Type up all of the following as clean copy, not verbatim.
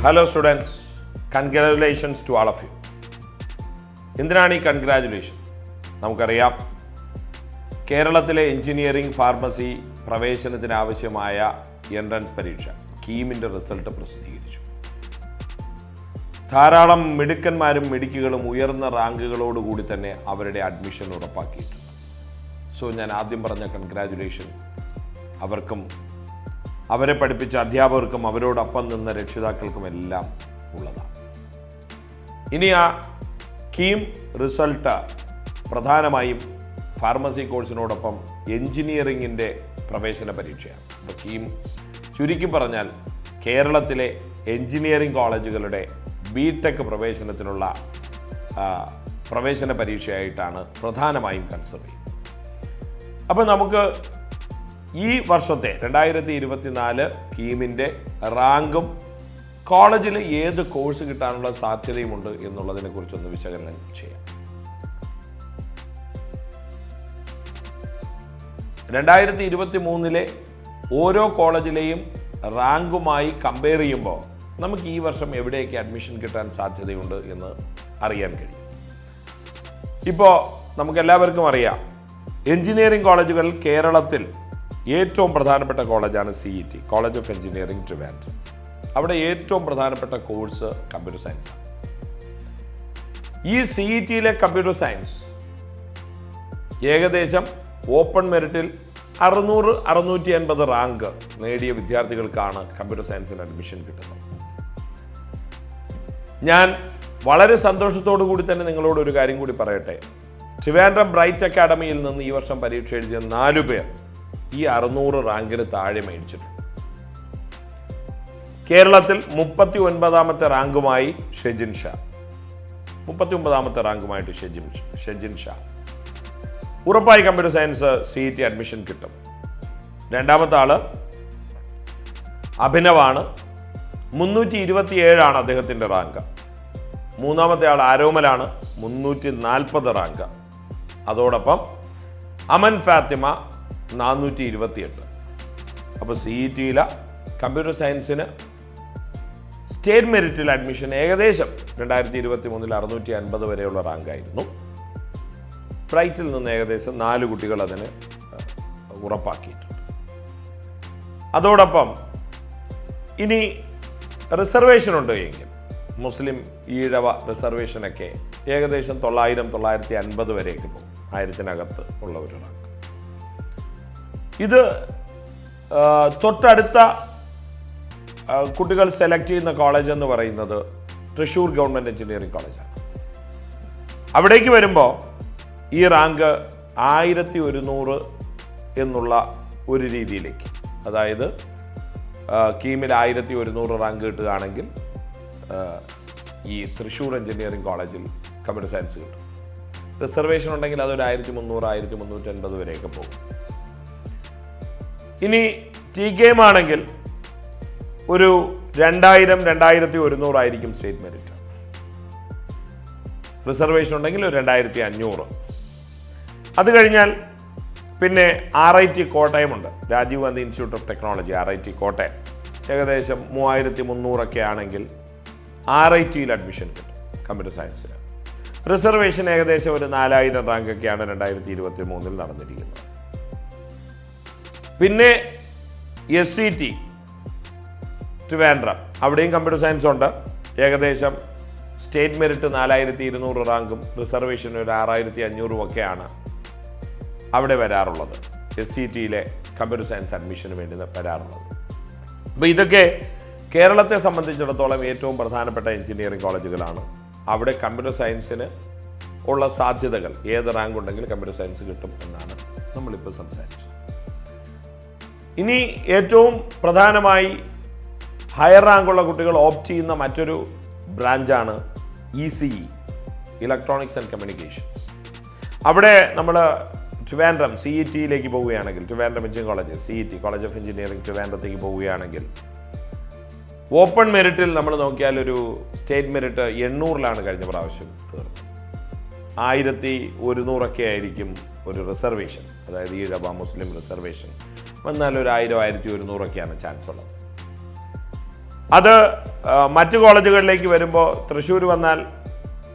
Hello students, congratulations to all of you. എന്തിനാണ് ഈ congratulation? നമുക്കറിയാം, കേരളത്തിലെ എഞ്ചിനീയറിംഗ് ഫാർമസി പ്രവേശനത്തിന് ആവശ്യമായ എൻട്രൻസ് പരീക്ഷ കീമിൻ്റെ റിസൾട്ട് പ്രസിദ്ധീകരിച്ചു. ധാരാളം മിടുക്കന്മാരും മിടുക്കികളും ഉയർന്ന റാങ്കുകളോടുകൂടി തന്നെ അവരുടെ അഡ്മിഷൻ ഉറപ്പാക്കിയിട്ടുണ്ട്. സോ ഞാൻ ആദ്യം പറഞ്ഞ കൺഗ്രാജുലേഷൻ അവർക്കും അവരെ പഠിപ്പിച്ച അധ്യാപകർക്കും അവരോടൊപ്പം നിന്ന രക്ഷിതാക്കൾക്കും എല്ലാം ഉള്ളതാണ്. ഇനി ആ കീം റിസൾട്ട് പ്രധാനമായും ഫാർമസി കോഴ്സിനോടൊപ്പം എഞ്ചിനീയറിംഗിൻ്റെ പ്രവേശന പരീക്ഷയാണ്. അപ്പോൾ കീം ചുരുക്കി പറഞ്ഞാൽ കേരളത്തിലെ എഞ്ചിനീയറിംഗ് കോളേജുകളുടെ ബിടെക് പ്രവേശനത്തിനുള്ള പ്രവേശന പരീക്ഷയായിട്ടാണ് പ്രധാനമായും കൺസിഡർ ചെയ്യുന്നത്. അപ്പോൾ നമുക്ക് ഈ വർഷത്തെ 2024 കീമിൻ്റെ റാങ്കും കോളേജിൽ ഏത് കോഴ്സ് കിട്ടാനുള്ള സാധ്യതയുമുണ്ട് എന്നുള്ളതിനെ കുറിച്ചൊന്ന് വിശകലനം ചെയ്യാം. 2023 ഓരോ കോളേജിലെയും റാങ്കുമായി കമ്പയർ ചെയ്യുമ്പോൾ നമുക്ക് ഈ വർഷം എവിടെയൊക്കെ അഡ്മിഷൻ കിട്ടാൻ സാധ്യതയുണ്ട് എന്ന് അറിയാൻ കഴിയും. ഇപ്പോൾ നമുക്കെല്ലാവർക്കും അറിയാം, എഞ്ചിനീയറിംഗ് കോളേജുകൾ കേരളത്തിൽ ഏറ്റവും പ്രധാനപ്പെട്ട കോളേജാണ് CET, college of engineering Trivandrum. അവിടെ ഏറ്റവും പ്രധാനപ്പെട്ട കോഴ്സ് കമ്പ്യൂട്ടർ സയൻസ്. ഈ CETയിലെ കമ്പ്യൂട്ടർ സയൻസ് ഏകദേശം ഓപ്പൺ മെറിറ്റിൽ 600-680 റാങ്ക് നേടിയ വിദ്യാർത്ഥികൾക്കാണ് കമ്പ്യൂട്ടർ സയൻസിൽ അഡ്മിഷൻ കിട്ടുന്നത്. ഞാൻ വളരെ സന്തോഷത്തോടു കൂടി തന്നെ നിങ്ങളോട് ഒരു കാര്യം കൂടി പറയട്ടെ. ട്രിവാൻഡ്രം ബ്രൈറ്റ് അക്കാഡമിയിൽ നിന്ന് ഈ വർഷം പരീക്ഷ എഴുതിയ 4 പേർ ഈ 600 റാങ്കിന് താഴെ മേടിച്ചിട്ടുണ്ട്. കേരളത്തിൽ 39ാമത്തെ റാങ്കുമായി ഷെജിൻ ഷാ, 39ാമത്തെ റാങ്കുമായിട്ട് ഷെജിൻ ഷാ. ഉറപ്പായി കമ്പ്യൂട്ടർ സയൻസ് CET അഡ്മിഷൻ കിട്ടും. രണ്ടാമത്തെ ആള് അഭിനവാണ്, 327 അദ്ദേഹത്തിൻ്റെ റാങ്ക്. മൂന്നാമത്തെ ആൾ ആരോമലാണ്, 340 റാങ്ക്. അതോടൊപ്പം അമൻ ഫാത്തിമ 428. അപ്പോൾ CETയിലെ കമ്പ്യൂട്ടർ സയൻസിന് സ്റ്റേറ്റ് മെറിറ്റിൽ അഡ്മിഷൻ ഏകദേശം 2023 650 വരെയുള്ള റാങ്കായിരുന്നു. ബ്രൈറ്റിൽ നിന്ന് ഏകദേശം 4 കുട്ടികൾ അതിന് ഉറപ്പാക്കിയിട്ടുണ്ട്. അതോടൊപ്പം ഇനി റിസർവേഷൻ ഉണ്ട് എങ്കിൽ മുസ്ലിം ഈഴവ റിസർവേഷനൊക്കെ ഏകദേശം 900-950 വരെയൊക്കെ പോകും, 1000-നകത്ത് ഉള്ള ഒരു റാങ്ക്. ഇത് തൊട്ടടുത്ത കുട്ടികൾ സെലക്ട് ചെയ്യുന്ന കോളേജ് എന്ന് പറയുന്നത് തൃശ്ശൂർ ഗവൺമെൻറ് എഞ്ചിനീയറിംഗ് കോളേജാണ്. അവിടേക്ക് വരുമ്പോൾ ഈ റാങ്ക് 1100 എന്നുള്ള ഒരു രീതിയിലേക്ക്, അതായത് കീമിൽ 1100 റാങ്ക് കിട്ടുകയാണെങ്കിൽ ഈ തൃശ്ശൂർ എഞ്ചിനീയറിംഗ് കോളേജിൽ കമ്പ്യൂട്ടർ സയൻസ് കിട്ടും. റിസർവേഷൻ ഉണ്ടെങ്കിൽ അതൊരു 1300-1350 വരെയൊക്കെ പോകും. ഇനി TKM ആണെങ്കിൽ ഒരു 2000-2100 ആയിരിക്കും സ്റ്റേറ്റ് മെറിറ്റ്. റിസർവേഷൻ ഉണ്ടെങ്കിൽ ഒരു 2500. അത് കഴിഞ്ഞാൽ പിന്നെ RIT കോട്ടയമുണ്ട്, Rajiv Gandhi institute of technology, RIT Kottayam. ഏകദേശം 3300 ആണെങ്കിൽ RITയിൽ അഡ്മിഷൻ കിട്ടും കമ്പ്യൂട്ടർ സയൻസിന്. റിസർവേഷൻ ഏകദേശം ഒരു 4000 റാങ്കൊക്കെയാണ് 2023 നടന്നിരിക്കുന്നത്. പിന്നെ SCT ട്രിവാൻഡ്രം, അവിടെയും കമ്പ്യൂട്ടർ സയൻസ് ഉണ്ട്. ഏകദേശം സ്റ്റേറ്റ് മെറിറ്റ് 4200 റാങ്കും റിസർവേഷൻ ഒരു 6500 ഒക്കെയാണ് അവിടെ വരാറുള്ളത്, SCTയിലെ കമ്പ്യൂട്ടർ സയൻസ് അഡ്മിഷന് വേണ്ടി വരാറുള്ളത്. അപ്പോൾ ഇതൊക്കെ കേരളത്തെ സംബന്ധിച്ചിടത്തോളം ഏറ്റവും പ്രധാനപ്പെട്ട എഞ്ചിനീയറിംഗ് കോളേജുകളാണ്. അവിടെ കമ്പ്യൂട്ടർ സയൻസിന് ഉള്ള സാധ്യതകൾ, ഏത് റാങ്ക് ഉണ്ടെങ്കിലും കമ്പ്യൂട്ടർ സയൻസ് കിട്ടും എന്നാണ് നമ്മളിപ്പോൾ സംസാരിച്ചത്. ഇനി ഏറ്റവും പ്രധാനമായി ഹയർ റാങ്കുള്ള കുട്ടികൾ ഓപ്റ്റ് ചെയ്യുന്ന മറ്റൊരു ബ്രാഞ്ചാണ് ECE, ഇലക്ട്രോണിക്സ് ആൻഡ് കമ്മ്യൂണിക്കേഷൻ. അവിടെ നമ്മൾ ട്രിവാൻഡ്രം CETയിലേക്ക് പോവുകയാണെങ്കിൽ, Trivandrum engineering college CET, college of engineering ട്രിവാൻഡ്രത്തേക്ക് പോവുകയാണെങ്കിൽ ഓപ്പൺ മെറിറ്റിൽ നമ്മൾ നോക്കിയാൽ ഒരു സ്റ്റേറ്റ് മെറിറ്റ് 800 കഴിഞ്ഞ പ്രാവശ്യം തീർന്നു. 1100 ആയിരിക്കും ഒരു റിസർവേഷൻ, അതായത് ഈഴവ മുസ്ലിം റിസർവേഷൻ വന്നാൽ ഒരു 1000-1100 ചാൻസ് ഉള്ളത്. അത് മറ്റ് കോളേജുകളിലേക്ക് വരുമ്പോൾ തൃശ്ശൂർ വന്നാൽ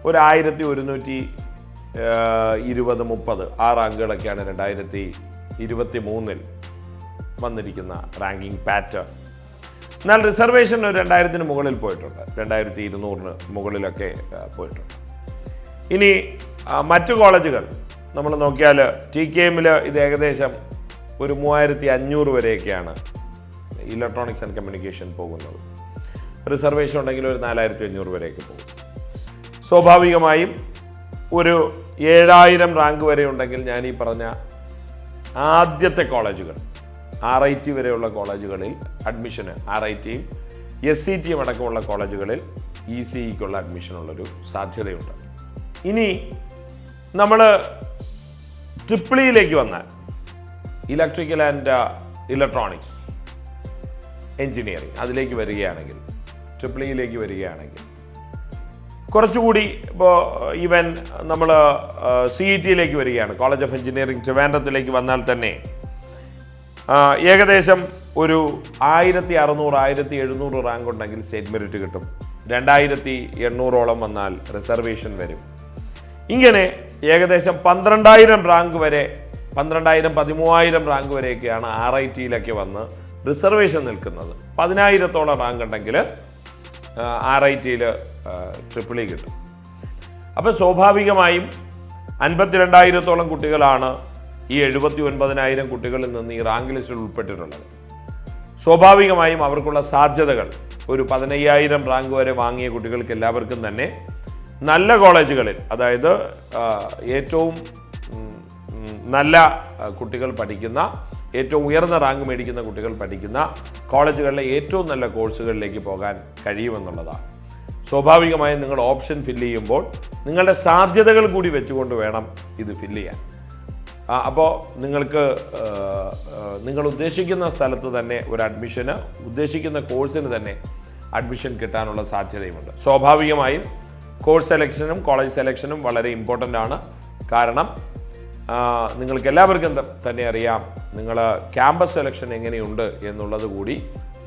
ഒരു 1120-30 ആ റാങ്കുകളൊക്കെയാണ് 2023 വന്നിരിക്കുന്ന റാങ്കിങ് പാറ്റേൺ. എന്നാൽ റിസർവേഷൻ ഒരു 2000 മുകളിൽ പോയിട്ടുണ്ട്, 2200 മുകളിലൊക്കെ പോയിട്ടുണ്ട്. ഇനി മറ്റു കോളേജുകൾ നമ്മൾ നോക്കിയാൽ TKM ഇത് ഏകദേശം ഒരു 3500 വരെയൊക്കെയാണ് ഇലക്ട്രോണിക്സ് ആൻഡ് കമ്മ്യൂണിക്കേഷൻ പോകുന്നത്. റിസർവേഷൻ ഉണ്ടെങ്കിൽ ഒരു 4500 വരെയൊക്കെ പോകും. സ്വാഭാവികമായും ഒരു 7000 റാങ്ക് വരെ ഉണ്ടെങ്കിൽ ഞാൻ ഈ പറഞ്ഞ ആദ്യത്തെ കോളേജുകൾ RIT വരെയുള്ള കോളേജുകളിൽ അഡ്മിഷന്, RITയും SCTയും അടക്കമുള്ള കോളേജുകളിൽ ECEക്കുള്ള അഡ്മിഷനുള്ളൊരു സാധ്യതയുണ്ട്. ഇനി നമ്മൾ ട്രിപ്പിളിയിലേക്ക് വന്നാൽ ഇലക്ട്രിക്കൽ ആൻഡ് ഇലക്ട്രോണിക്സ് എഞ്ചിനീയറിംഗ് അതിലേക്ക് വരികയാണെങ്കിൽ, ട്രിപ്പിളിയിലേക്ക് വരികയാണെങ്കിൽ കുറച്ചുകൂടി ഇപ്പോൾ ഈവൻ നമ്മൾ CETയിലേക്ക് വരികയാണ്, കോളേജ് ഓഫ് എഞ്ചിനീയറിംഗ് ട്രിവാൻഡ്രത്തിലേക്ക് വന്നാൽ തന്നെ ഏകദേശം ഒരു 1600-1700 റാങ്ക് ഉണ്ടെങ്കിൽ സ്റ്റേറ്റ് മെറിറ്റ് കിട്ടും. 2800ഓളം വന്നാൽ റിസർവേഷൻ വരും. ഇങ്ങനെ ഏകദേശം 12000 റാങ്ക് വരെ, 12000-13000 റാങ്ക് വരെയൊക്കെയാണ് RITയിലൊക്കെ വന്ന് റിസർവേഷൻ നിൽക്കുന്നത്. 10000ഓളം റാങ്ക് ഉണ്ടെങ്കിൽ RITയിൽ ട്രിപ്പിളി കിട്ടും. അപ്പോൾ സ്വാഭാവികമായും 52,000ഓളം കുട്ടികളാണ് ഈ 79,000 കുട്ടികളിൽ നിന്ന് ഈ റാങ്ക് ലിസ്റ്റിൽ ഉൾപ്പെട്ടിട്ടുള്ളത്. സ്വാഭാവികമായും അവർക്കുള്ള സാധ്യതകൾ ഒരു 15,000 റാങ്ക് വരെ വാങ്ങിയ കുട്ടികൾക്ക് എല്ലാവർക്കും തന്നെ നല്ല കോളേജുകളിൽ, അതായത് ഏറ്റവും നല്ല കുട്ടികൾ പഠിക്കുന്ന, ഏറ്റവും ഉയർന്ന റാങ്ക് മേടിക്കുന്ന കുട്ടികൾ പഠിക്കുന്ന കോളേജുകളിലെ ഏറ്റവും നല്ല കോഴ്സുകളിലേക്ക് പോകാൻ കഴിയുമെന്നുള്ളതാണ്. സ്വാഭാവികമായും നിങ്ങൾ ഓപ്ഷൻ ഫില്ല് ചെയ്യുമ്പോൾ നിങ്ങളുടെ സാധ്യതകൾ കൂടി വെച്ചുകൊണ്ട് വേണം ഇത് ഫില്ല് ചെയ്യാൻ. അപ്പോൾ നിങ്ങൾക്ക് നിങ്ങൾ ഉദ്ദേശിക്കുന്ന സ്ഥലത്ത് തന്നെ ഒരു അഡ്മിഷന്, ഉദ്ദേശിക്കുന്ന കോഴ്സിന് തന്നെ അഡ്മിഷൻ കിട്ടാനുള്ള സാധ്യതയുമുണ്ട്. സ്വാഭാവികമായും കോഴ്സ് സെലക്ഷനും കോളേജ് സെലക്ഷനും വളരെ ഇമ്പോർട്ടൻ്റ് ആണ്. കാരണം നിങ്ങൾക്ക് എല്ലാവർക്കും തന്നെ അറിയാം, നിങ്ങൾ ക്യാമ്പസ് സെലക്ഷൻ എങ്ങനെയുണ്ട് എന്നുള്ളത് കൂടി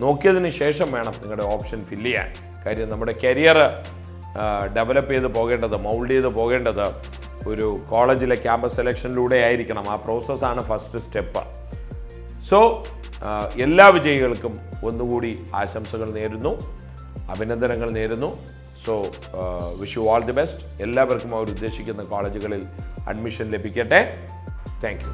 നോക്കിയതിന് ശേഷം വേണം നിങ്ങളുടെ ഓപ്ഷൻ ഫില്ല് ചെയ്യാൻ. കാര്യം നമ്മുടെ കരിയർ ഡെവലപ്പ് ചെയ്ത് പോകേണ്ടത്, മൗൾഡ് ചെയ്ത് പോകേണ്ടത് ഒരു കോളേജിലെ ക്യാമ്പസ് സെലക്ഷനിലൂടെ ആയിരിക്കണം. ആ പ്രോസസ്സാണ് ഫസ്റ്റ് സ്റ്റെപ്പ്. സോ എല്ലാ വിജയികൾക്കും ഒന്നുകൂടി ആശംസകൾ നേരുന്നു, അഭിനന്ദനങ്ങൾ നേരുന്നു. So wish you all the best. എല്ലാവർക്കും അവർ ഉദ്ദേശിക്കുന്ന കോളേജുകളിൽ അഡ്മിഷൻ ലഭിക്കട്ടെ. Thank you.